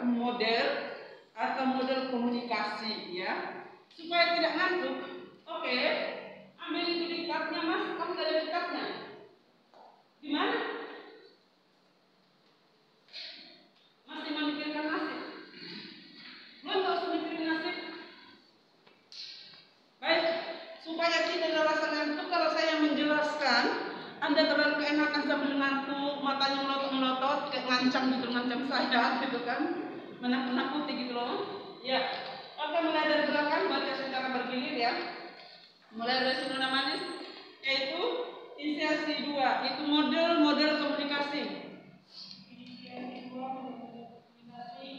model atau model komunikasi ya, supaya tidak ngantuk. Oke, ambil itu diktatnya Mas, kamu ada diktatnya. Di mana? Masih memikirkan nasib? Belum, nggak usah mikirin nasib. Baik, supaya tidak ada rasa ngantuk kalau saya menjelaskan, Anda terlalu keenakan sambil ngantuk, matanya melotot-melotot, kayak ngancam gitu, ngancam saya gitu kan, menakut-nakuti gitu loh. Ya, oke, mulai dari belakang, baca secara bergilir ya. Mulai dari sinonima manis, yaitu inisiasi 2, itu model komunikasi. Inisiasi 2 model komunikasi,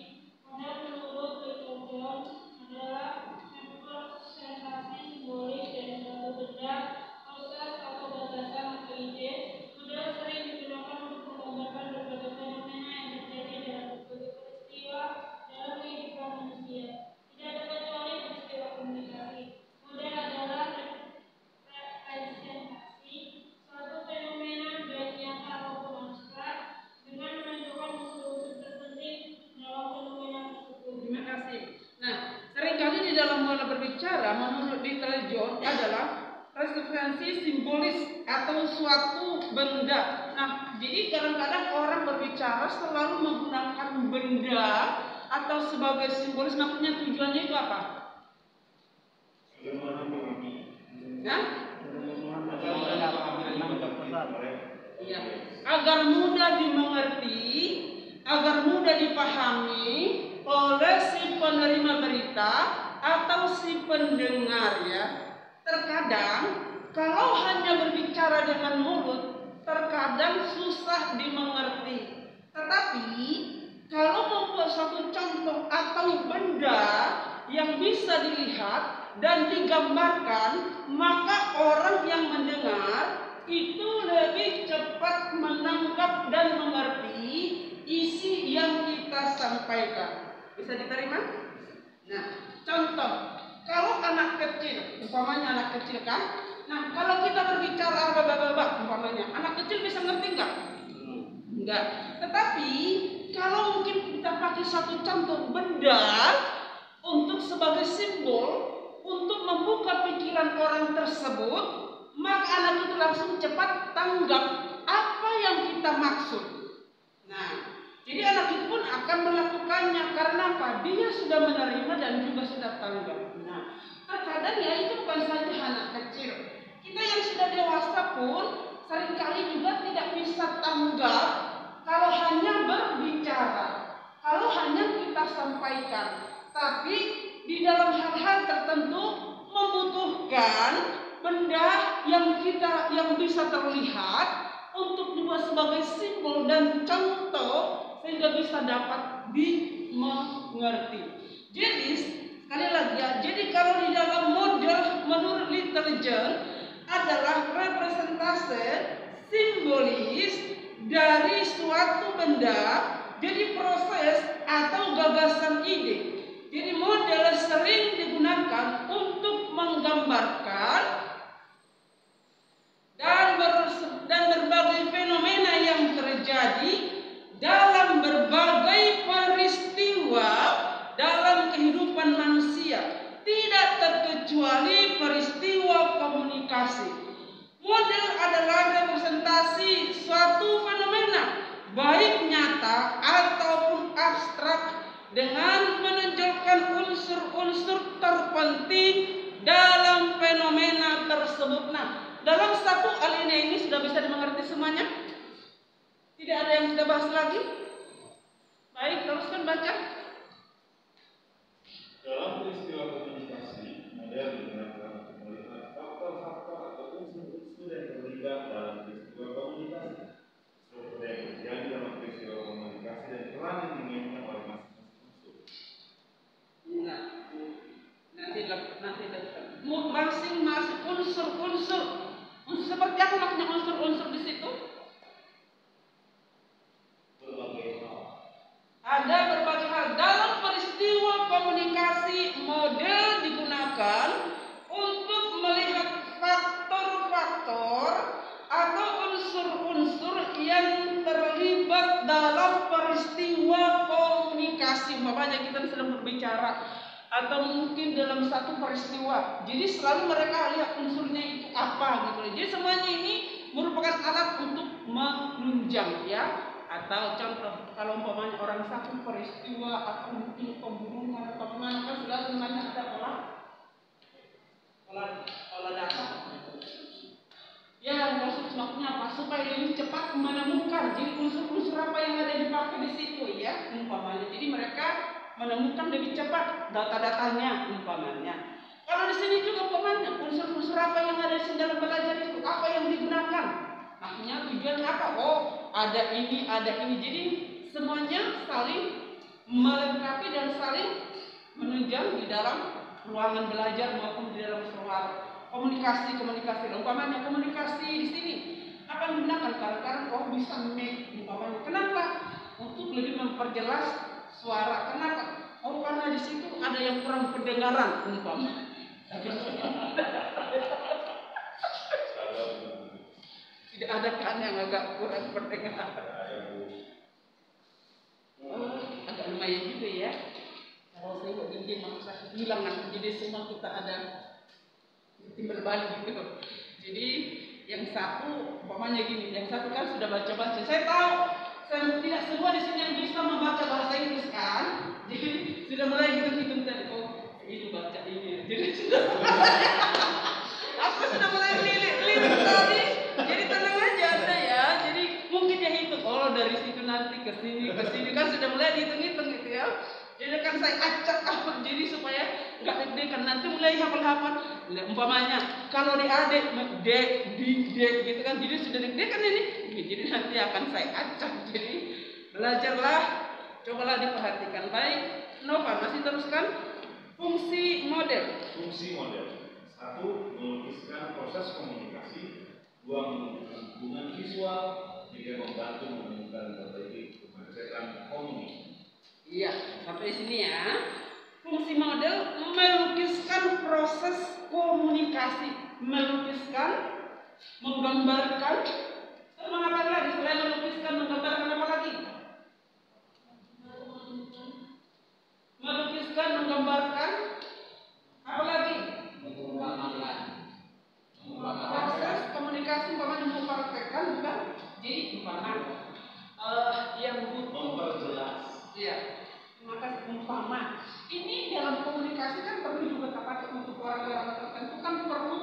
model menurut Leopold adalah representasi simbolik dari suatu benda, proses atau gagasan atau ide. Model sering digunakan untuk menggambarkan berbagai fenomena yang terjadi dalam berbagai peristiwa dalam kehidupan manusia. Tidak ada kecuali peristiwa komunikasi. Model adalah representasi suatu fenomena baik nyata maupun abstrak dengan menentukan unsur-unsur terpenting dalam fenomena tersebut. Terima kasih. Nah, seringkali di dalam pola berbicara menurut Little John adalah referensi simbolis atau suatu benda. Nah, jadi kadang-kadang orang berbicara selalu menggunakan benda atau sebagai simbolis. Maksudnya tujuannya itu apa? Nah? Ya, agar mudah dimengerti, agar mudah dipahami oleh si penerima berita atau si pendengar ya. Terkadang kalau hanya berbicara dengan mulut, terkadang susah dimengerti. Tetapi kalau membuat suatu contoh atau benda yang bisa dilihat dan digambarkan, maka orang yang mendengar itu lebih cepat menangkap dan mengerti isi yang kita sampaikan. Bisa diterima? Nah, contoh, kalau anak kecil, umpamanya anak kecil kan? Nah, kalau kita berbicara babak-babak, umpamanya, anak kecil bisa ngerti nggak? Enggak. Tetapi kalau mungkin kita pakai satu contoh benda untuk sebagai simbol untuk membuka pikiran orang tersebut, maka anak itu langsung cepat tanggap apa yang kita maksud. Nah, jadi anak itu pun akan melakukannya karena apa? Dia sudah menerima dan juga sudah tanggap. Nah, terkadang ya itu bukan saja anak kecil, kita yang sudah dewasa pun seringkali juga tidak bisa tanggap kalau hanya berbicara, kalau hanya kita sampaikan. Tapi di dalam hal-hal tertentu membutuhkan benda yang bisa terlihat untuk dibuat sebagai simbol dan contoh sehingga bisa dapat dimengerti. Jadi sekali lagi ya, jadi kalau di dalam model menurut Little John adalah representasi simbolis dari suatu benda, jadi proses atau gagasan ide. Jadi model sering digunakan untuk menggambarkan dan berbagai fenomena yang terjadi dalam berbagai peristiwa dalam kehidupan manusia, tidak terkecuali peristiwa komunikasi. Model adalah representasi suatu fenomena, baik nyata ataupun abstrak, dengan menonjolkan unsur-unsur terpenting dalam fenomena tersebut. Nah, dalam satu alinea ini sudah bisa dimengerti semuanya? Tidak ada yang kita bahas lagi? Baik, teruskan baca. Dalam peristiwa komunikasi, model digunakan untuk melihat faktor-faktor atau unsur-unsur yang terlibat dalam peristiwa komunikasi, seperti yang terjadi dalam peristiwa komunikasi dan peran yang dimainkan oleh masing-masing unsur. Nanti masing-masing unsur-unsur. Seperti apa makna unsur-unsur di situ? Berbagai hal. Ada berbagai hal dalam peristiwa komunikasi. umpamanya kita sedang berbicara atau mungkin dalam satu peristiwa. Jadi selalu mereka lihat unsurnya itu apa gitu. Jadi semuanya ini merupakan alat untuk menunjang ya. Atau contoh kalau umpamanya orang satu peristiwa atau mungkin pembunuhan atau pengaruh kan sudah namanya ada olah data. Ya, maksudnya apa? Supaya lebih cepat menemukan. Jadi unsur-unsur apa yang ada dipakai di situ ya, umpamanya. Jadi mereka menemukan lebih cepat data-datanya, umpamanya. Kalau di sini juga umpamanya unsur-unsur apa yang ada di dalam belajar itu, apa yang digunakan. Makanya tujuan apa? Oh, ada ini, ada ini. Jadi semuanya saling melengkapi dan saling menunjang di dalam ruangan belajar maupun di dalam ruang komunikasi. Umpamanya komunikasi di sini apa yang digunakan? Kadang-kadang bisa make umpamanya. Kenapa? Untuk lebih memperjelas suara. Kenapa? Oh, karena di situ ada yang kurang pendengaran umpamanya. Tidak ada kan yang agak kurang pendengaran. Agak lumayan juga ya. Kalau saya ingin maksa bilang nanti jadi semua kita ada timbal balik gitu. Jadi yang satu umpamanya gini, yang satu kan sudah baca-baca. Saya tahu tidak semua di sini yang bisa membaca bahasa Inggris kan. Jadi sudah mulai hitung-hitung tadi. Oh, ini baca ini. Jadi sudah aku sudah mulai lirik tadi. Jadi tenang aja Anda ya. Jadi mungkin dia hitung. Oh, dari situ nanti ke sini kan sudah mulai dihitung-hitung gitu ya. Jadi kan saya acak apa jadi supaya nggak deg-degan nanti mulai hafal-hafal. Umpamanya kalau di adik gitu kan, jadi sudah deg-degan ini. Jadi nanti akan saya acak. Jadi belajarlah, cobalah diperhatikan baik. Nova masih teruskan fungsi model. Fungsi model. 1. Melukiskan proses komunikasi. 2. Menunjukkan hubungan visual. 3. Membantu menemukan berbagai kemacetan komunikasi. Iya, sampai sini ya. Fungsi model melukiskan proses komunikasi, melukiskan, menggambarkan. Terus apa lagi selain melukiskan, menggambarkan apa lagi? Melukiskan, menggambarkan, apa lagi? Proses komunikasi umpamanya mempraktekkan bukan? Jadi umpama yang butuh memperjelas. Iya. Maka umpama ini dalam komunikasi kan perlu juga terpakai untuk orang-orang tertentu kan perlu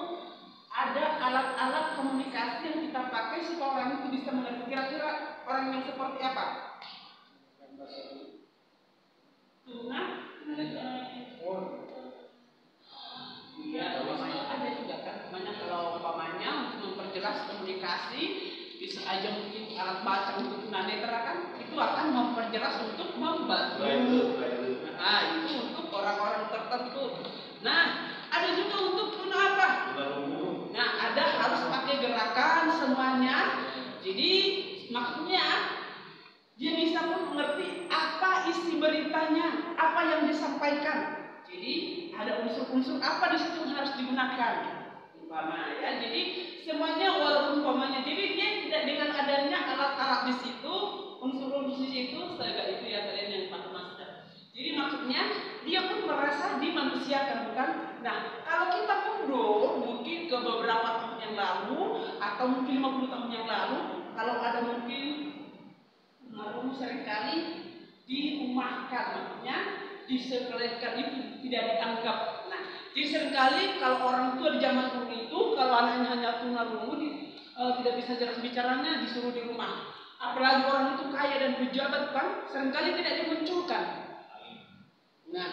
ada alat-alat komunikasi yang kita pakai supaya orang itu bisa mengerti kira-kira orang yang seperti apa. Tuna, iya, ada juga kan. Makanya kalau umpamanya untuk memperjelas komunikasi bisa aja mungkin alat baca untuk tunanetra kan itu akan memperjelas untuk membantu. Nah, itu untuk orang-orang tertentu. Nah, ada juga untuk tuna apa? Nah, ada harus pakai gerakan semuanya. Jadi maksudnya dia bisa pun mengerti apa isi beritanya, apa yang disampaikan. Jadi ada unsur-unsur apa di situ yang harus digunakan. Umpama ya, jadi semuanya walaupun umpamanya, jadi dia tidak dengan adanya alat-alat di situ, unsur-unsur di situ, saya itu ya kalian yang pakai masker. Jadi maksudnya dia pun merasa dimanusiakan, bukan? Nah, kalau kita mundur mungkin ke beberapa tahun yang lalu atau mungkin 50 tahun yang lalu, kalau ada mungkin almarhum seringkali dirumahkan, maksudnya disekolahkan itu tidak dianggap. Nah, jadi seringkali kalau orang tua di zaman dulu itu kalau anaknya hanya tunarungu tidak bisa jelas bicaranya disuruh di rumah. Apalagi orang itu kaya dan pejabat kan seringkali tidak dimunculkan. Nah,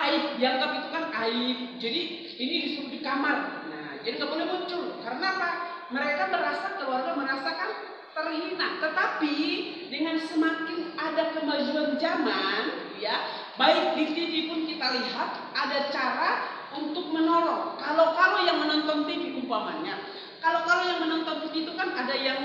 aib dianggap itu kan aib. Jadi ini disuruh di kamar. Nah, jadi nggak boleh muncul. Karena apa? Mereka merasa keluarga merasakan terhina. Tetapi dengan semakin ada kemajuan zaman, ya, baik di TV pun kita lihat ada cara untuk menolong. Kalau yang menonton TV umpamanya, kalau yang menonton TV itu kan ada yang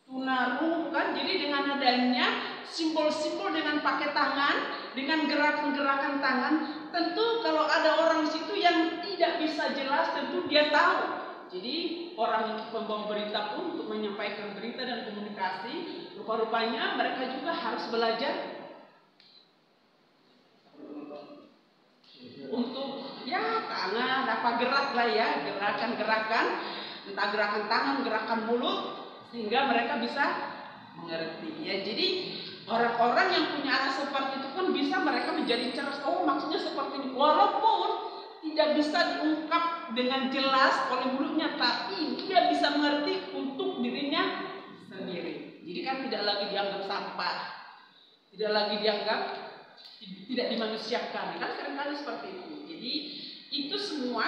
tunarungu kan, jadi dengan adanya simbol-simbol dengan pakai tangan, dengan gerakan-gerakan tangan, tentu kalau ada orang di situ yang tidak bisa jelas, tentu dia tahu. Jadi orang itu pembawa berita pun untuk menyampaikan berita dan komunikasi, rupa-rupanya mereka juga harus belajar tangan, apa gerak lah ya, gerakan-gerakan, entah gerakan tangan, gerakan mulut, sehingga mereka bisa mengerti ya. Jadi orang-orang yang punya anak seperti itu pun bisa mereka menjadi cerdas. Oh, maksudnya seperti ini, walaupun tidak bisa diungkap dengan jelas oleh mulutnya, tapi dia bisa mengerti untuk dirinya sendiri. Jadi kan tidak lagi dianggap sampah, tidak lagi dianggap tidak dimanusiakan, kan seringkali seperti itu. Jadi itu semua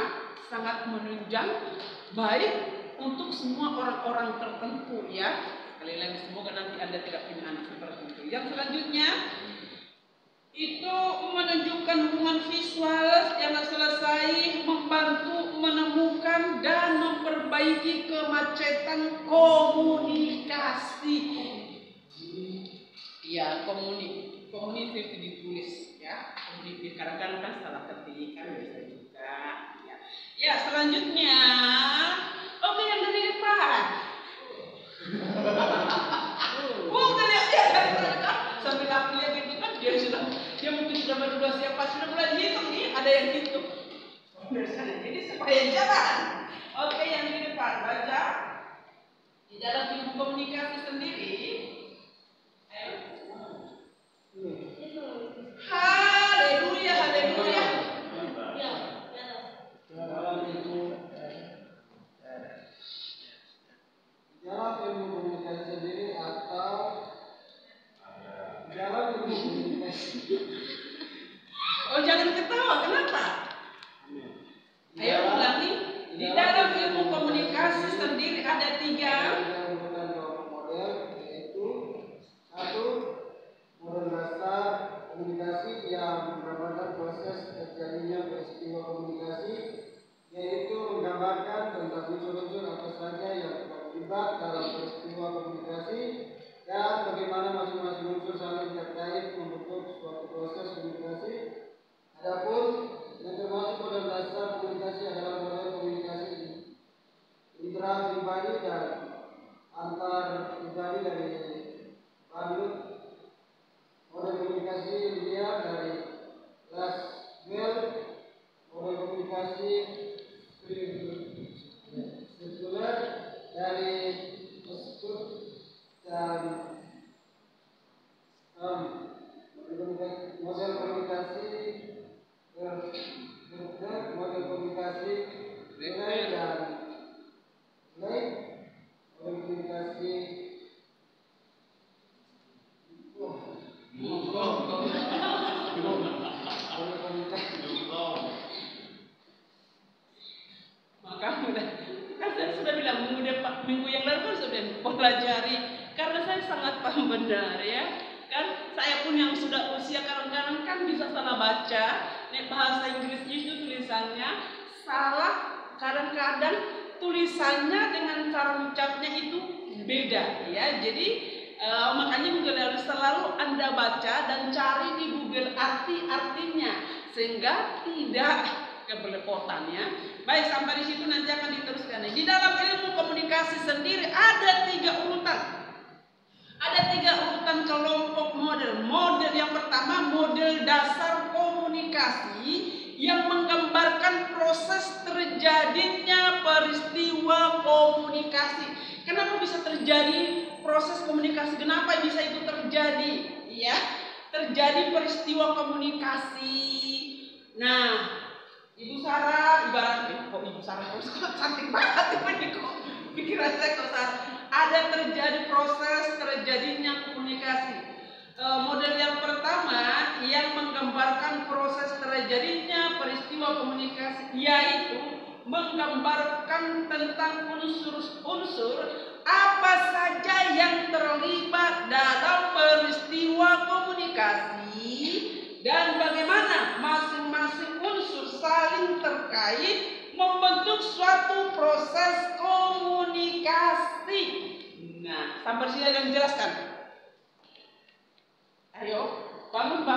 sangat menunjang baik untuk semua orang-orang tertentu ya. Sekali lagi, semoga nanti Anda tidak punya anak seperti itu. Yang selanjutnya itu menunjukkan hubungan visual yang selesai, membantu menemukan dan memperbaiki kemacetan komunikasi. Ya, komunikatif ditulis ya. Kadang-kadang kan salah ketik kan bisa juga. Ya, selanjutnya, oke, yang dari depan. Bukan ya, dari belakang. Sambil aku lihat itu kan dia mungkin sudah berdua siapa sudah mulai hitung nih, ada yang hitung. Dari sana, jadi supaya jalan. Oke, yang di depan baca di dalam ilmu komunikasi sendiri. Haleluya, haleluya. Dalam ilmu komunikasi sendiri atau dalam ilmu komunikasi. Oh, jangan ketawa, kenapa? Ayo ulangi. Di dalam ilmu komunikasi sendiri ada 3 model, yaitu 1. Model dasar komunikasi yang menggambarkan proses terjadinya peristiwa komunikasi, yaitu menggambarkan tentang unsur-unsur apa saja yang terlibat dalam peristiwa komunikasi dan bagaimana masing-masing unsur saling terkait membentuk suatu proses komunikasi. Adapun yang termasuk model dasar komunikasi adalah model komunikasi intra-pribadi dan antar-pribadi dari Bandung. Model komunikasi linear dari Laswell, model komunikasi sirkuler dari Osgood, dan model komunikasi model komunikasi nilai dan nilai, model komunikasi maka kan saya sudah bilang minggu yang lalu kan sudah pelajari, karena saya sangat paham benar ya. Kan saya pun yang sudah usia kadang-kadang kan bisa salah baca. Nek bahasa Inggris itu tulisannya salah, kadang-kadang tulisannya dengan cara ucapnya itu beda ya. Jadi makanya Google harus selalu Anda baca dan cari di Google artinya sehingga tidak kebelepotan ya. Baik, sampai di situ nanti akan diteruskan. Di dalam ilmu komunikasi sendiri ada 3 urutan. Ada 3 urutan kelompok model. Model yang pertama, model dasar komunikasi yang menggambarkan proses terjadinya peristiwa komunikasi. Kenapa bisa terjadi proses komunikasi? Kenapa bisa itu terjadi? Ya, terjadi peristiwa komunikasi. Nah, Ibu Sarah, ibaratnya kok Ibu Sarah kok cantik banget ini kok. Pikiran saya kok Sarah. Ada terjadi proses terjadinya komunikasi. Model yang pertama yang menggambarkan proses terjadinya peristiwa komunikasi, yaitu menggambarkan tentang unsur-unsur apa saja yang terlibat dalam peristiwa komunikasi dan bagaimana masing-masing unsur saling terkait membentuk suatu proses komunikasi. Nah, sampai sini ada yang dijelaskan. Ayo, bangun.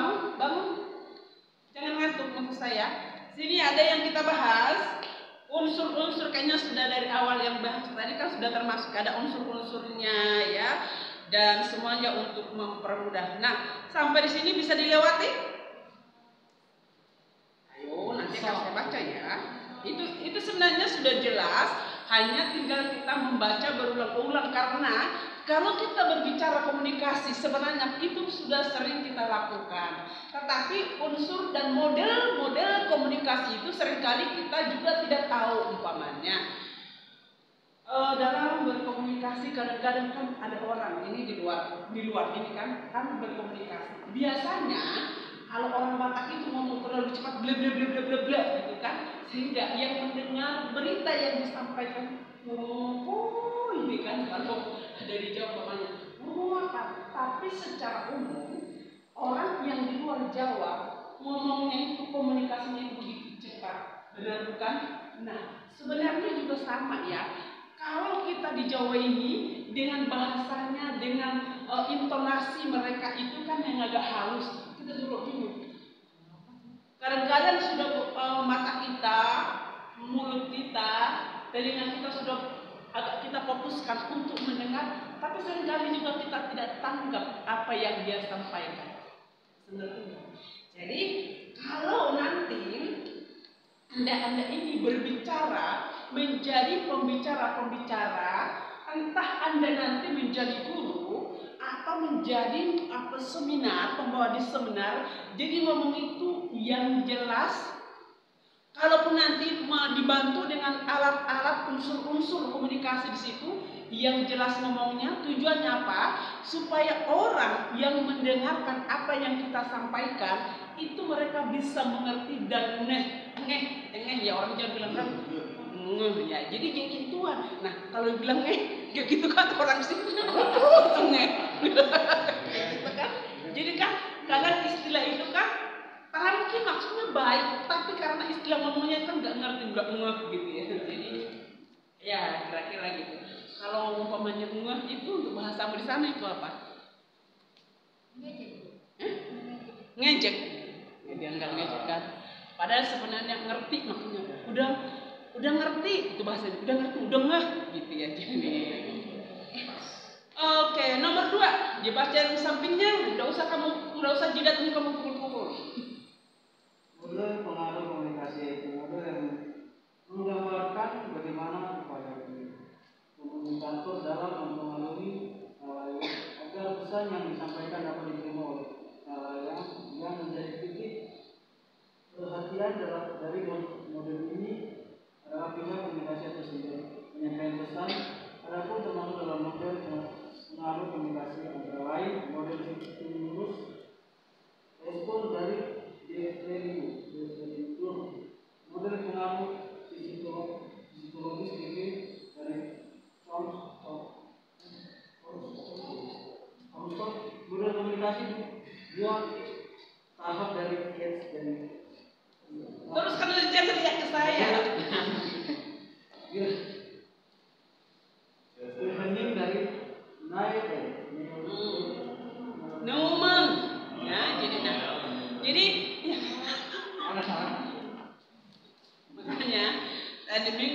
Jangan ngantuk untuk saya. Sini ada yang kita bahas. Unsur-unsur kayaknya sudah dari awal yang bahas tadi kan sudah termasuk ada unsur-unsurnya ya. Dan semuanya untuk mempermudah. Nah, sampai di sini bisa dilewati? Ayo, nanti akan saya baca ya. Itu sebenarnya sudah jelas, hanya tinggal kita membaca berulang-ulang, karena kalau kita berbicara komunikasi sebenarnya itu sudah sering kita lakukan. Tetapi unsur dan model-model komunikasi itu seringkali kita juga tidak tahu. Umpamanya dalam berkomunikasi kadang-kadang kan ada orang ini di luar ini kan berkomunikasi. Biasanya kalau orang Batak itu ngomong terlalu cepat ble ble ble ble ble ble gitu kan, sehingga yang mendengar berita yang disampaikan oh ini kan kalau dari Jawa namanya ngomong apa. Tapi secara umum orang yang di luar Jawa ngomongnya itu komunikasinya itu begitu cepat, benar bukan? Nah sebenarnya juga sama ya. Kalau kita di Jawa ini dengan bahasanya, dengan intonasi mereka itu kan yang agak halus, kita juga bingung. Kadang-kadang sudah mata kita, mulut kita, telinga kita sudah agak kita fokuskan untuk mendengar, tapi seringkali juga kita tidak tanggap apa yang dia sampaikan. Jadi kalau nanti Anda ini berbicara, menjadi pembicara-pembicara, entah Anda nanti menjadi guru atau menjadi seminar, pembawa di seminar, jadi ngomong itu yang jelas. Kalaupun nanti dibantu dengan alat-alat unsur-unsur komunikasi di situ, yang jelas ngomongnya, tujuannya apa? Supaya orang yang mendengarkan apa yang kita sampaikan itu mereka bisa mengerti dan ngeh ya, orang Jawa bilang kan ya, jadi kayak gituan. Nah kalau bilang kayak gitu kan orang sih ngeh gitu kan. Jadi kan kadang istilah itu kan mungkin maksudnya baik, tapi karena istilah ngomongnya kan nggak ngerti, nggak ngeh gitu ya. Jadi ya kira-kira gitu. Kalau umpamanya ngeh itu untuk bahasa di sana itu apa? Ngejek. Ya, dia nggak ngejek kan. Padahal sebenarnya ngerti makanya. Udah ngerti itu bahasanya. Udah ngeh gitu ya. Jadi oke, nomor 2, dibaca yang sampingnya. Nggak usah jidatnya kamu pukul-pukul. Model pengaruh komunikasi itu model yang menggambarkan bagaimana upaya komunikator dalam mempengaruhi agar pesan yang disampaikan dapat diterima oleh yang menjadi titik perhatian dari model ini adalah pihak komunikasi atau sendiri menyampaikan pesan. Adapun termasuk dalam model pengaruh komunikasi antara lain model stimulus, respon dari model pengaruh psikologis dari model komunikasi 2 tahap dari Yates dan terus kan jangan lihat ke saya. Berbanding dari Neumann ya, jadi ya. Makanya tadi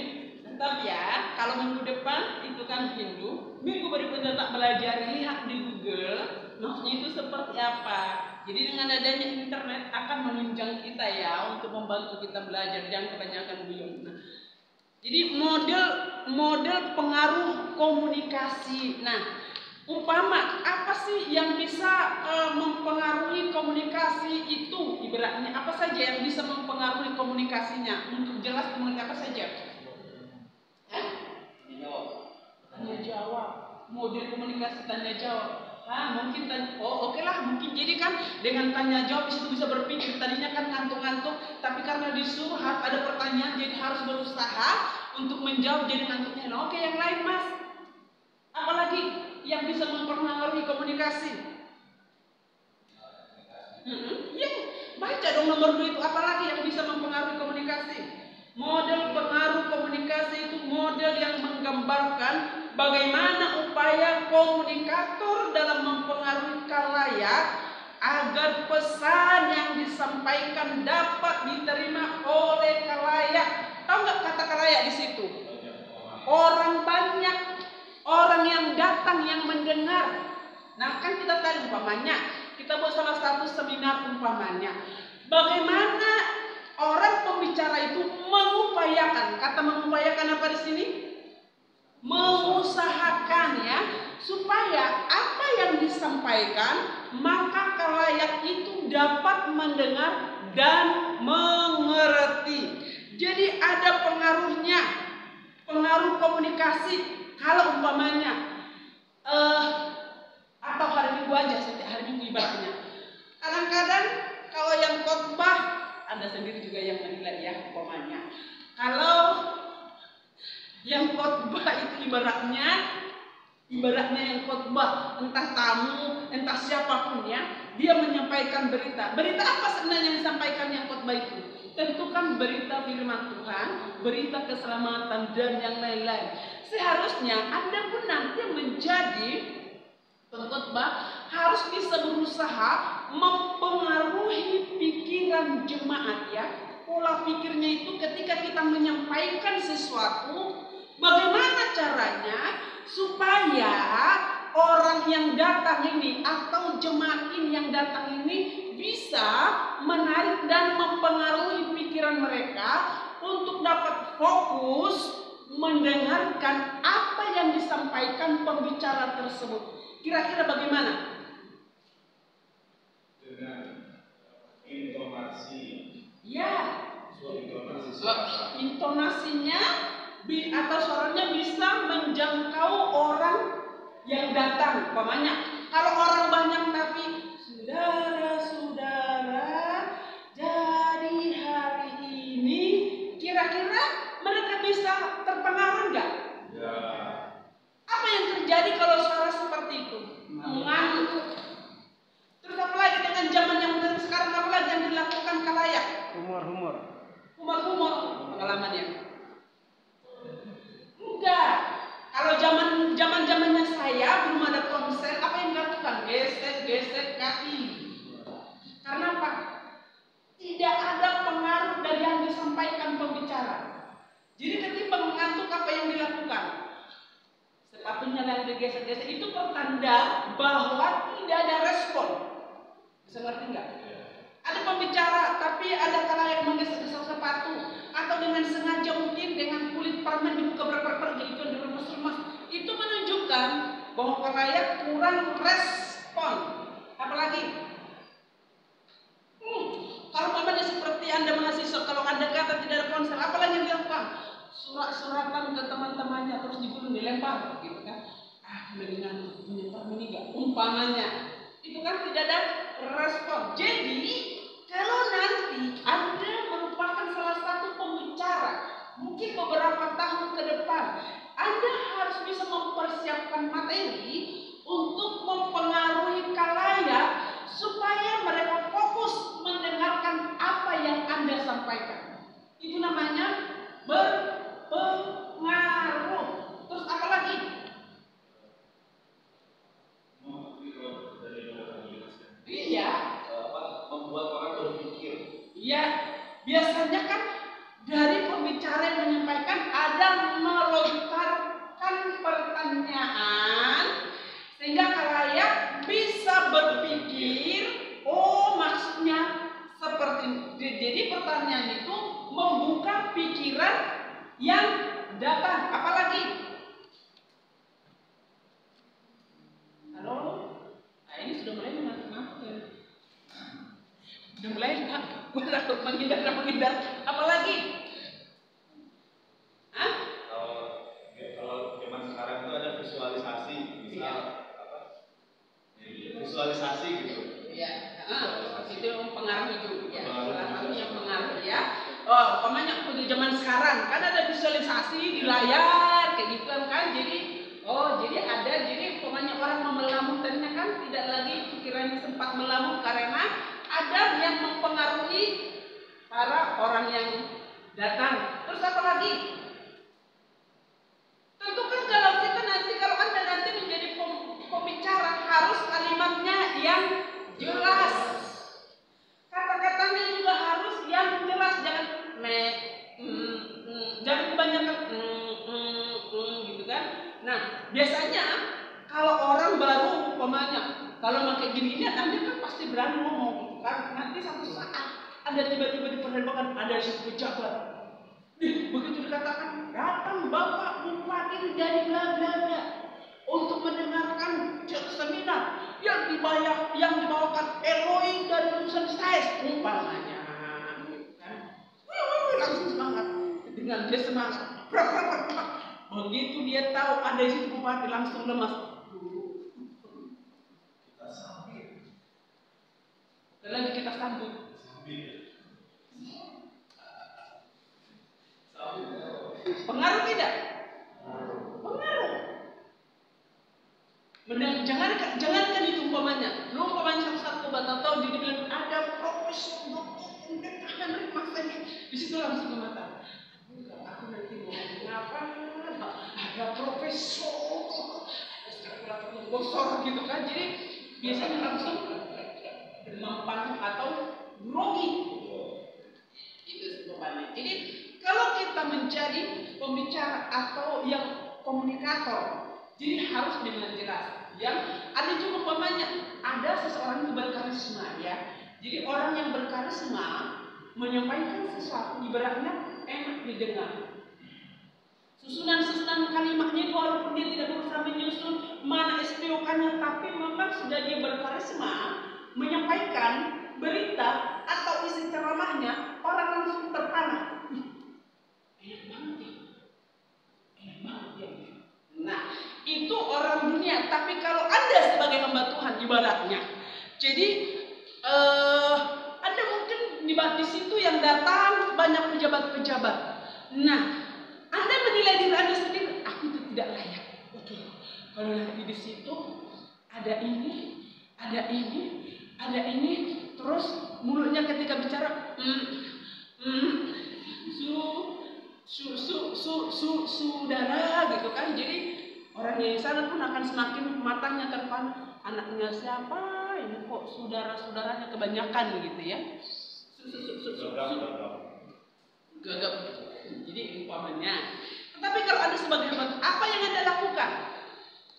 tetap ya, kalau minggu depan itu kan Hindu, minggu berikutnya tak belajar, lihat di Google maksudnya itu seperti apa. Jadi dengan adanya internet akan menunjang kita ya untuk membantu kita belajar, jangan kebanyakan bingung. Nah, jadi model pengaruh komunikasi. Nah, umpama apa sih yang bisa mempengaruhi komunikasi itu? Ibaratnya apa saja yang bisa mempengaruhi komunikasinya? Untuk jelas komunikasi apa saja? Tanya jawab. Model komunikasi tanya jawab. Mungkin oke lah, mungkin jadi kan dengan tanya jawab itu bisa berpikir. Tadinya kan ngantuk-ngantuk, tapi karena disuruh ada pertanyaan, jadi harus berusaha untuk menjawab, jadi ngantuknya. Nah, oke, yang lain Mas. Apalagi yang bisa mempengaruhi komunikasi? Ya, baca dong nomor 2 itu, apalagi yang bisa mempengaruhi komunikasi? Model pengaruh komunikasi itu model yang menggambarkan bagaimana upaya komunikator dalam mempengaruhi khalayak agar pesan yang disampaikan dapat diterima oleh khalayak. Tahu nggak kata khalayak di situ? Orang banyak, orang yang datang, yang mendengar. Nah kan kita tadi umpamanya, kita buat salah satu seminar umpamanya. Bagaimana orang pembicara itu mengupayakan. Kata mengupayakan apa di sini? Mengusahakan ya, supaya apa yang disampaikan maka khalayak itu dapat mendengar dan mengerti. Jadi ada pengaruhnya, pengaruh komunikasi. Kalau umpamanya atau hari Minggu aja, setiap hari Minggu ibaratnya. Kadang-kadang kalau yang khotbah, Anda sendiri juga yang menilai ya umpamanya. Kalau yang khotbah itu ibaratnya yang khotbah, entah tamu, entah siapapun ya, dia menyampaikan berita. Berita apa sebenarnya yang disampaikan yang khotbah itu? Tentu kan berita firman Tuhan, berita keselamatan dan yang lain-lain. Seharusnya Anda pun nanti menjadi pengkhotbah harus bisa berusaha mempengaruhi pikiran jemaat ya. Pola pikirnya itu ketika kita menyampaikan sesuatu, bagaimana caranya supaya orang yang datang ini atau jemaat ini yang datang ini bisa menarik dan mempengaruhi pikiran mereka untuk dapat fokus mendengarkan apa yang disampaikan pembicara tersebut. Kira-kira bagaimana? Dengan intonasi. Ya. Intonasi intonasinya atau suaranya bisa menjangkau orang yang datang. Umpamanya, kalau orang banyak tapi saudara-saudara, jadi hari ini kira-kira mereka bisa terpengaruh nggak? Ya. Apa yang terjadi kalau suara seperti itu? Mengantuk. Terus apa lagi dengan zaman yang modern sekarang, apa lagi yang dilakukan khalayak? Humor. Pengalamannya. Enggak. Kalau zamannya saya belum ada konser, apa yang dilakukan? Gesek kaki. Karena apa? Tidak ada pengaruh dari yang disampaikan pembicara. Jadi ketika mengantuk, apa yang dilakukan? Sepatunya yang digesek-gesek itu pertanda bahwa tidak ada respon. Bisa ngerti nggak? Ada pembicara tapi ada khalayak menggesek-gesek sepatu, atau dengan sengaja mungkin dengan kulit permen dibuka berper-per gitu diremas-remas. Itu menunjukkan bahwa khalayak kurang respon. Apalagi kalau umpamanya seperti Anda mahasiswa, kalau Anda kata tidak ada konser, apalagi yang dilakukan? Surat-suratan ke teman-temannya terus digulung dilempar gitu kan. Mendingan punya permen ini enggak umpamanya. Itu kan tidak ada respon. Jadi kalau nanti Anda merupakan salah satu pembicara, mungkin beberapa tahun ke depan, Anda harus bisa mempersiapkan materi untuk mempengaruhi khalayak supaya mereka fokus mendengarkan apa yang Anda sampaikan. Itu namanya berpengaruh. Terus apa lagi? Iya. Membuat orang berpikir. Iya. Biasanya kan dari pembicara yang menyampaikan ada melontarkan pertanyaan sehingga khalayak bisa berpikir, oh maksudnya seperti ini. Jadi pertanyaan itu membuka pikiran yang datang. Apalagi? Halo? Nah ini sudah mulai mengantuk ya. Sudah mulai menghindar. Apalagi? Hah? Kalau zaman sekarang itu ada visualisasi, misal visualisasi gitu. Iya, itu mempengaruhi juga. Ya. Salah satu yang mempengaruhi ya. Oh, umpamanya di zaman sekarang kan ada visualisasi di layar kayak gitu kan. Jadi jadi umpamanya orang melamun tadinya kan tidak lagi pikirannya sempat melamun karena ada yang mempengaruhi para orang yang datang. Terus apa lagi? Tentu kan kalau Anda nanti menjadi pembicara harus kalimatnya yang jelas. Kata-katanya juga harus yang jelas, jangan jangan kebanyakan gitu kan. Nah, biasanya kalau orang baru umpamanya kalau pakai gini Anda kan pasti berani ngomong gitu kan. Nanti satu saat Ada tiba-tiba diperhadapkan, ada si pejabat. Begitu dikatakan, datang Bapak Bupati dari bla bla bla untuk mendengarkan seminar yang dibawakan Eloy dari lulusan STAES umpamanya, kan? Langsung semangat, dengan dia semangat. Begitu dia tahu ada di situ bupati, langsung lemas. Kita sambut. Lagi kita sambut. Pengaruh tidak? Pengaruh. Jangankan itu umpamanya. Lu umpamanya satu bata tahu dia bilang ada profesor dokter Henry Masanya. Di situ langsung ke mata. Aku nanti mau ngapa? Ada profesor, ada gosor gitu kan. Jadi biasanya langsung mempan atau grogi. Itu umpamanya. Jadi kalau kita menjadi pembicara atau yang komunikator, jadi harus dengan jelas. Yang ada juga umpamanya, ada seseorang yang berkarisma ya. Jadi orang yang berkarisma menyampaikan sesuatu ibaratnya enak didengar. Susunan kalimatnya itu walaupun dia tidak berusaha menyusun mana SPOK-nya, tapi memang sudah dia berkarisma menyampaikan berita atau isi ceramahnya, orang langsung terpana. Enak banget ya. Enak banget ya. Nah, itu orang dunia. Tapi kalau Anda sebagai hamba Tuhan ibaratnya, jadi Anda mungkin di situ yang datang banyak pejabat-pejabat. Nah, Anda menilai diri Anda sendiri, aku itu tidak layak. Oke, kalau nanti di situ ada ini, terus mulutnya ketika bicara, saudara gitu kan. Jadi orang yang sana pun akan semakin matanya terpana. Anaknya siapa? Ini kok saudara-saudaranya kebanyakan gitu ya. Gagap. Jadi umpamanya. Tetapi kalau Anda sebagai hamba, apa yang Anda lakukan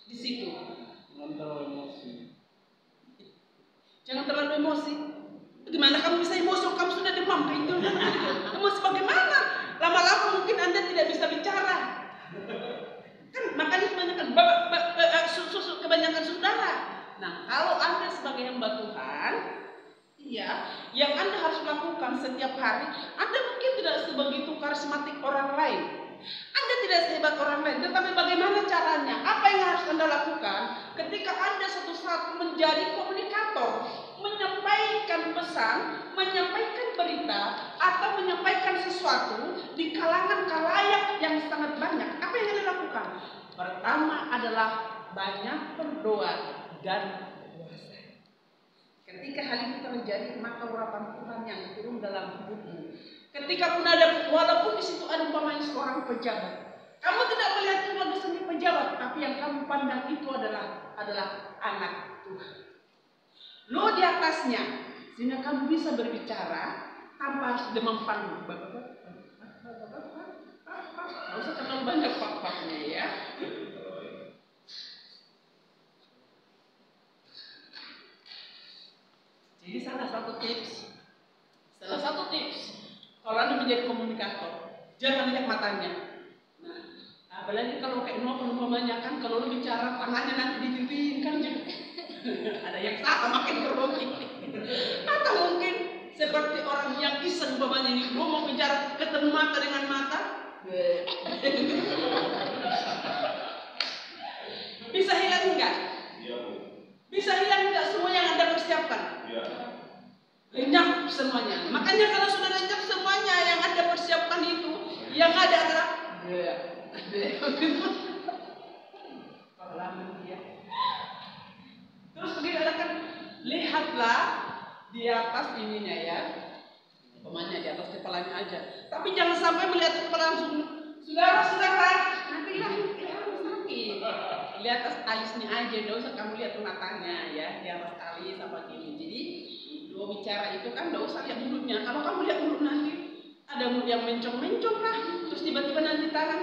di situ? Mengontrol emosi. Jangan terlalu emosi. Gimana kamu bisa emosi? Kamu sudah demam kayak itu. Emosi bagaimana? Lama-lama mungkin Anda tidak bisa bicara. Kan makanya kebanyakan saudara. Nah, kalau Anda sebagai hamba Tuhan, ya, yang Anda harus lakukan setiap hari, Anda mungkin tidak sebegitu karismatik orang lain. Anda tidak sehebat orang lain, tetapi bagaimana caranya? Apa yang harus Anda lakukan ketika Anda suatu saat menjadi komunikator, menyampaikan pesan, menyampaikan berita, atau menyampaikan sesuatu di kalangan khalayak yang sangat banyak? Apa yang Anda lakukan? Pertama adalah banyak berdoa dan puasa. Ketika hal itu terjadi, maka urapan Tuhan yang turun dalam hidupmu. Ketika pun ada, walaupun di situ ada umpamanya seorang pejabat, kamu tidak melihat sebagai seni pejabat, tapi yang kamu pandang itu adalah anak Tuhan. Lo di atasnya, sehingga kamu bisa berbicara tanpa harus demam panggung. Nggak usah terlalu banyak pak-paknya ya. Jadi salah satu tips, kalau Anda menjadi komunikator, jangan lihat matanya. Nah, apalagi kalau kayak umpamanya kan, kalau lu bicara tangannya nanti dititin kan juga. Ada yang salah makin grogi. Atau mungkin seperti orang yang iseng umpamanya ini, lu mau bicara ketemu mata dengan mata. Bisa hilang enggak? Bisa hilang enggak semua yang Anda persiapkan? Lenyap semuanya. Makanya kalau sudah lenyap semuanya yang Anda persiapkan itu, yang ada adalah terus dikatakan, lihatlah di atas ininya ya, umpamanya di atas kepalanya aja. Tapi jangan sampai melihat kepala langsung. Saudara-saudara, nanti sakit. Di atas alisnya aja, tidak usah kamu lihat matanya ya, di atas alis apa gini. Jadi dua bicara itu kan tidak usah lihat mulutnya. Kalau kamu lihat mulut nanti ada mulut yang mencong-mencong lah, terus tiba-tiba nanti tangan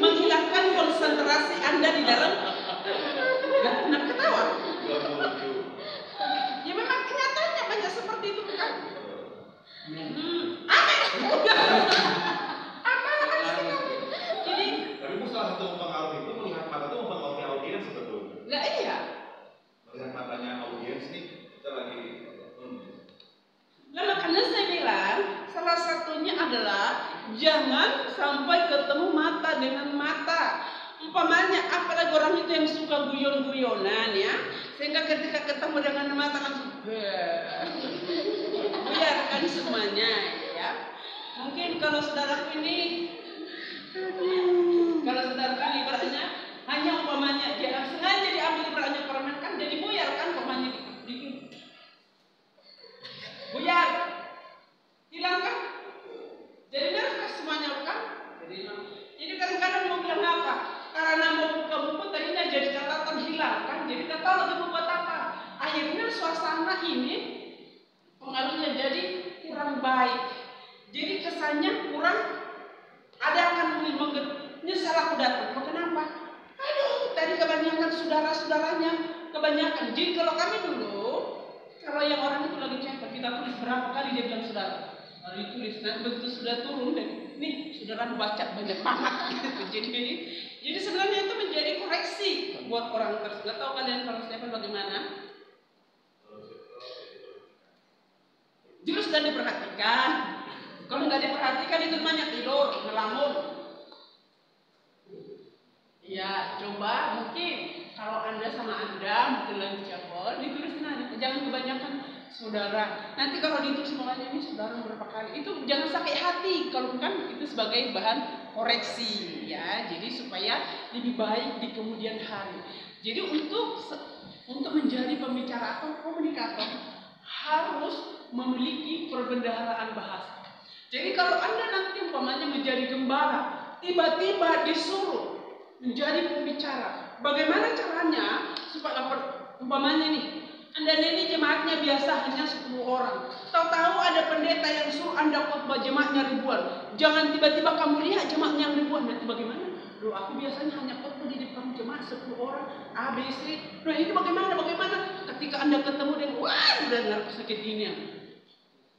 menghilangkan konsentrasi Anda di dalam. Kenapa ketawa? Ya memang kenyataannya banyak seperti Umpamanya apalagi orang itu yang suka guyon-guyonan ya, sehingga ketika ketemu dengan mata langsung buyarkan semuanya ya. Mungkin kalau saudaraku ini ibaratnya hanya umpamanya dia sengaja diambil ibaratnya permen kan jadi buyar kan umpamanya buyar hilang kan, jadi beres semuanya kan, jadi kadang-kadang mau bilang apa, karena mau buka buku tadinya jadi catatan hilang kan, jadi tak tahu lagi mau buat apa, akhirnya suasana ini pengaruhnya jadi kurang baik, jadi kesannya kurang, ada akan nyesal aku datang, kenapa? Aduh, tadi kebanyakan saudara-saudaranya kebanyakan, jadi kalau kami dulu kalau yang orang itu lagi chat, kita tulis berapa kali dia bilang saudara. Lalu ditulis, nah begitu sudah turun dan nih saudara baca banyak banget gitu. Jadi sebenarnya itu menjadi koreksi buat orang tersebut. Tahu kalian kalau Stephen bagaimana? Justru sudah diperhatikan. Kalau nggak diperhatikan itu namanya tidur, ngelamun. Ya coba mungkin kalau Anda sama Anda mungkin lagi siapa ditulis aja, jangan kebanyakan saudara. Nanti kalau ditulis semuanya ini saudara berapa kali, itu jangan sakit hati kalau kan itu sebagai bahan koreksi ya. Jadi supaya lebih baik di kemudian hari. Jadi untuk menjadi pembicara atau komunikator harus memiliki perbendaharaan bahasa. Jadi kalau Anda nanti umpamanya menjadi gembala, tiba-tiba disuruh menjadi pembicara, bagaimana caranya supaya umpamanya nih Anda ini jemaatnya biasa hanya 10 orang, tahu-tahu ada pendeta yang suruh Anda khotbah jemaatnya ribuan, jangan tiba-tiba kamu lihat jemaatnya yang ribuan, nanti bagaimana? Loh aku biasanya hanya khotbah di depan jemaat 10 orang A, B, C, loh ini bagaimana ketika Anda ketemu dengan wah udah dengar sakit ini ya.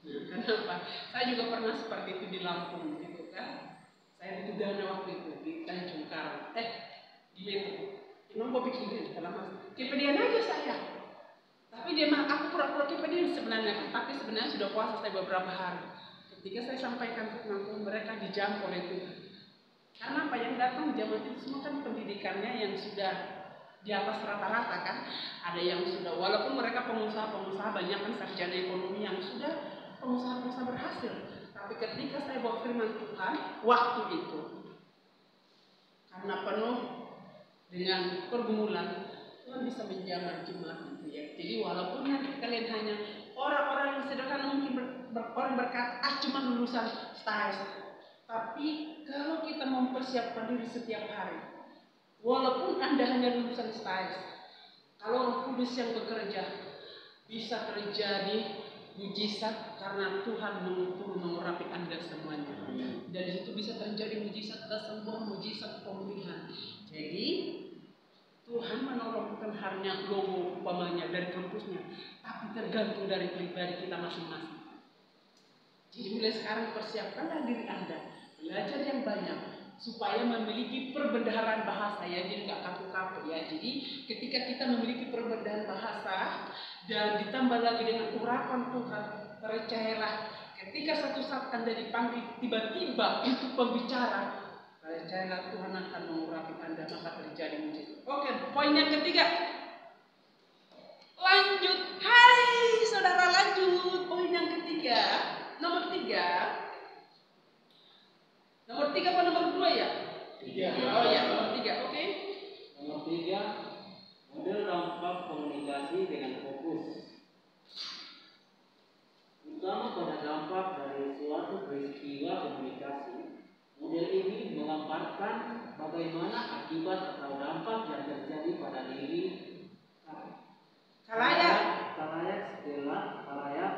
Kenapa? Saya juga pernah seperti itu di Lampung gitu kan. Saya di dana waktu itu di Tanjung Karang, di Metro. Emang gue pikirin dalam kepedean aja saya. Tapi dia mah aku pura-pura kepedean sebenarnya, tapi sebenarnya sudah puasa saya beberapa hari. Ketika saya sampaikan firman mereka dijam oleh Tuhan. Karena apa yang datang jamaah itu semua kan pendidikannya yang sudah di atas rata-rata kan. Ada yang sudah walaupun mereka pengusaha banyak kan sarjana ekonomi yang sudah pengusaha berhasil. Tapi ketika saya bawa firman Tuhan, waktu itu karena penuh dengan pergumulan, Tuhan bisa menjamah jemaat itu ya. Jadi walaupun nanti kalian hanya orang-orang yang sederhana mungkin orang berkata, cuma lulusan STAIS. Tapi kalau kita mempersiapkan diri setiap hari, walaupun Anda hanya lulusan STAIS, kalau Roh Kudus yang bekerja, bisa terjadi mujizat karena Tuhan mengurapi Anda semuanya. Dari situ bisa terjadi mujizat kesembuhan, mujizat pemulihan. Jadi Tuhan menolong bukan hanya logo umpamanya dari kampusnya, tapi tergantung dari pribadi kita masing-masing. Jadi mulai sekarang persiapkanlah diri Anda, belajar yang banyak supaya memiliki perbendaharaan bahasa ya, jadi nggak kaku-kaku ya. Jadi ketika kita memiliki perbendaharaan bahasa dan ditambah lagi dengan urapan Tuhan, percayalah ketika satu saat Anda dipanggil tiba-tiba untuk pembicara, percayalah Tuhan akan mengurapi Anda, maka terjadi mujizat. Oke, poin yang ketiga. Lanjut, hai saudara, lanjut poin yang ketiga. Nomor 3 apa nomor 2 ya? 3. Oh ya, nomor 3, oke. Nomor 3, model dampak komunikasi dengan fokus. Utama pada dampak dari suatu peristiwa komunikasi, model ini menggambarkan bagaimana akibat atau dampak yang terjadi pada diri Kalayak setelah kalayak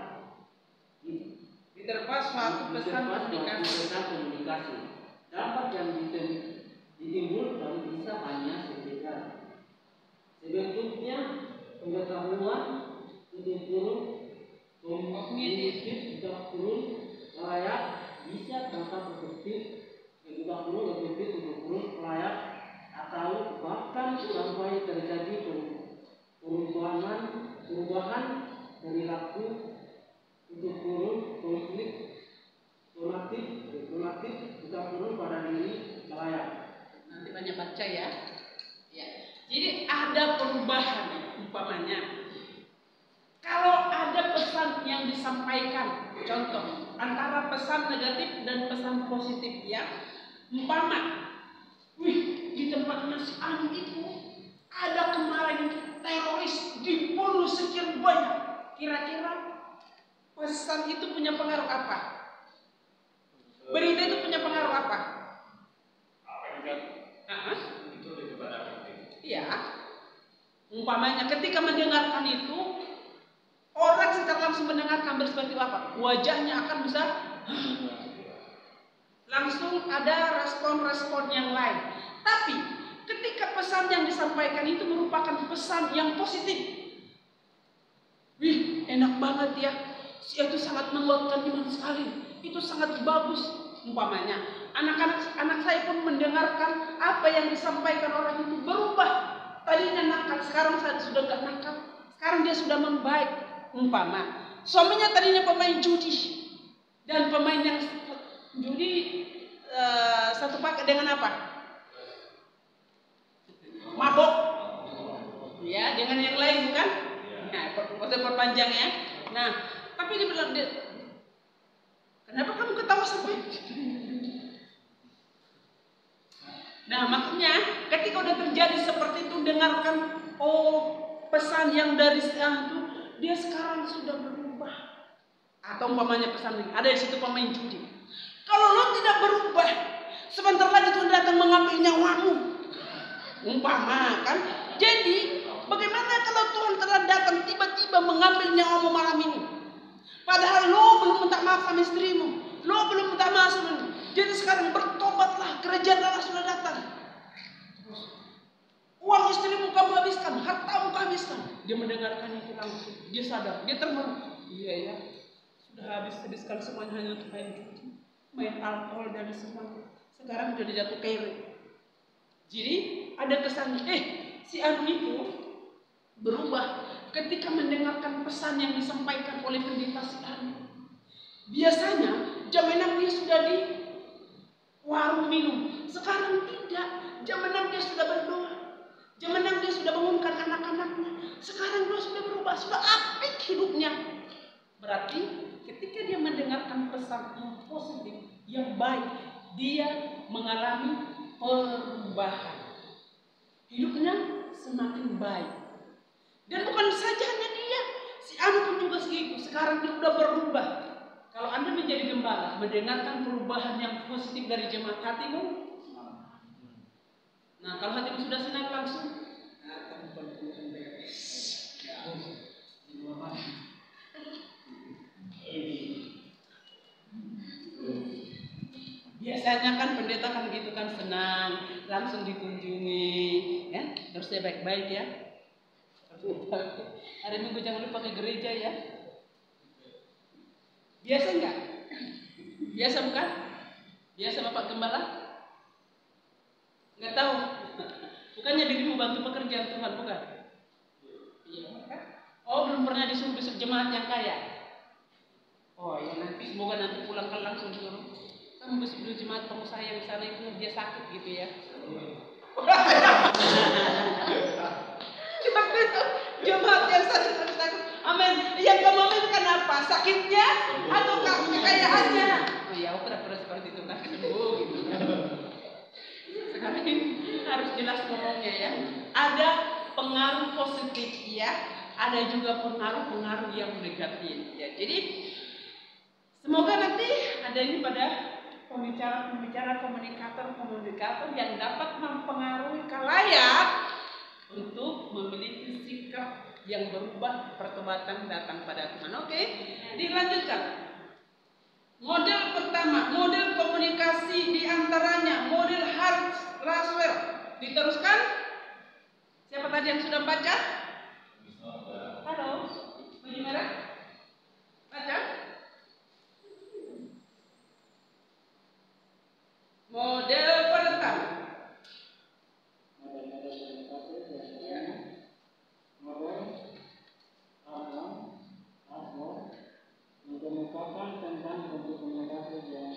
diterpa suatu pesan komunikasi. Dampak yang ditimbulkan bisa hanya sekedar sebentuknya pengetahuan, turun kognitif, turun layak, bisa tanpa perspektif, turun layak, atau bahkan sampai terjadi perubahan perilaku untuk turun konflik donatif bukan turun pada diri layak. Nanti banyak punya baca ya. Ya. Jadi ada perubahan umpamanya. Kalau ada pesan yang disampaikan, contoh antara pesan negatif dan pesan positif ya. Umpama, di tempatnya si Anu itu ada kemarin teroris dibunuh sekian banyak. Kira-kira pesan itu punya pengaruh apa? Berita itu punya pengaruh apa? Itu lebih kepada Iya. Umpamanya ketika mendengarkan itu, orang secara langsung mendengarkan seperti apa? Wajahnya akan bisa langsung ada respon-respon yang lain. Tapi ketika pesan yang disampaikan itu merupakan pesan yang positif. Wih, enak banget ya. Itu sangat menguatkan iman sekali. Itu sangat bagus. Umpamanya, anak saya pun mendengarkan apa yang disampaikan orang itu berubah. Tadinya nakal, sekarang sudah gak nakal. Sekarang dia sudah membaik. Umpama, suaminya tadinya pemain judi dan pemain yang judi satu paket dengan apa? Mabok. Ya, dengan yang lain bukan? Nah, perpanjang ya. Nah, tapi dia bilang, kenapa kamu ketawa sampai? Nah, makanya ketika udah terjadi seperti itu, dengarkan pesan yang dari siang itu, dia sekarang sudah berubah. Atau umpamanya pesan ini, ada di situ pemain judi. Kalau lo tidak berubah, sebentar lagi Tuhan datang mengambil nyawamu. Umpama kan. Jadi bagaimana kalau Tuhan telah datang tiba-tiba mengambil nyawamu malam ini? Padahal lo belum minta maaf sama istrimu, lo belum minta maaf sama istrimu. Jadi sekarang bertobatlah, kerajaan Allah sudah datang. Uang istrimu kamu habiskan, hartamu kamu habiskan. Dia mendengarkan itu langsung, dia sadar, dia termenung. Iya ya, sudah habiskan semuanya hanya untuk main judi, main alkohol dan semuanya. Sekarang sudah jatuh kere. Jadi ada kesan, si Anu itu berubah ketika mendengarkan pesan yang disampaikan oleh pendeta si Anu. Biasanya jam 6 dia sudah di warung minum, sekarang tidak. Jam 6 dia sudah berdoa, jam 6 dia sudah bangunkan anak-anaknya. Sekarang dia sudah berubah, sudah apik hidupnya. Berarti ketika dia mendengarkan pesan yang positif, yang baik, dia mengalami perubahan. Hidupnya semakin baik. Dan bukan saja hanya dia, si Anu pun juga segitu. Sekarang dia sudah berubah. Kalau Anda menjadi gembala, mendengarkan perubahan yang positif dari jemaat hatimu, nah kalau hatimu sudah senang langsung, biasanya kan pendeta kan gitu kan, senang, langsung dikunjungi, ya, terus dia baik-baik ya. Hari Minggu jangan lupa ke gereja ya. Biasa enggak? Biasa bukan? Biasa Bapak Gembala? Enggak tahu. Bukannya dirimu bantu pekerjaan Tuhan, bukan? Iya kan? Oh, belum pernah disuruh besok jemaat yang kaya. Oh ya, nanti semoga nanti pulang kan langsung suruh. Kamu besok dulu jemaat pengusaha yang sana itu dia sakit gitu ya. Jemaat yang sakit. Amin. Yang kamu ambilkan apa? Sakitnya atau kekayaannya? Oh ya, pura-pura seperti itu kan. Oh gitu. Sekarang ini harus jelas ngomongnya ya. Ada pengaruh positif ya, ada juga pengaruh-pengaruh yang negatif ya. Jadi semoga nanti ada ini pada pembicara-pembicara, komunikator yang dapat mempengaruhi khalayak untuk memiliki sikap yang berubah, pertobatan datang pada Tuhan. Oke, dilanjutkan. Model pertama, model komunikasi diantaranya model Hart-Laswell. Diteruskan. Siapa tadi yang sudah baca? Halo, baju merah. Baca. Model pertama. Mengemukakan tentang bentuk komunikasi yang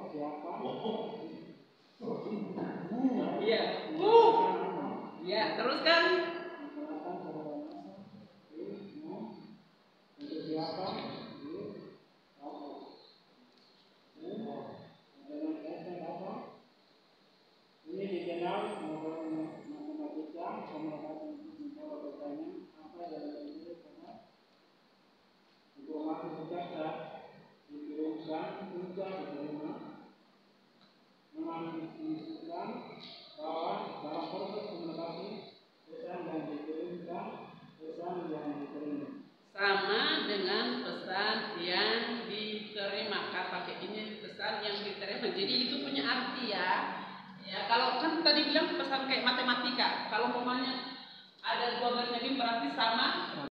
siapa Teruskan. Untuk siapa? Ini dikenal matematika, komunikasi menjawab pertanyaan apa yang terjadi pada informasi sejak dikirimkan hingga diterima, menganalisis bahwa dalam proses komunikasi pesan yang dikirimkan, pesan yang diterima Sama dengan pesan yang diterima. Kata ini pesan yang diterima. Jadi itu punya arti ya. Ya, kalau kan tadi bilang pesan kayak matematika, kalau umpamanya ada 12 berarti sama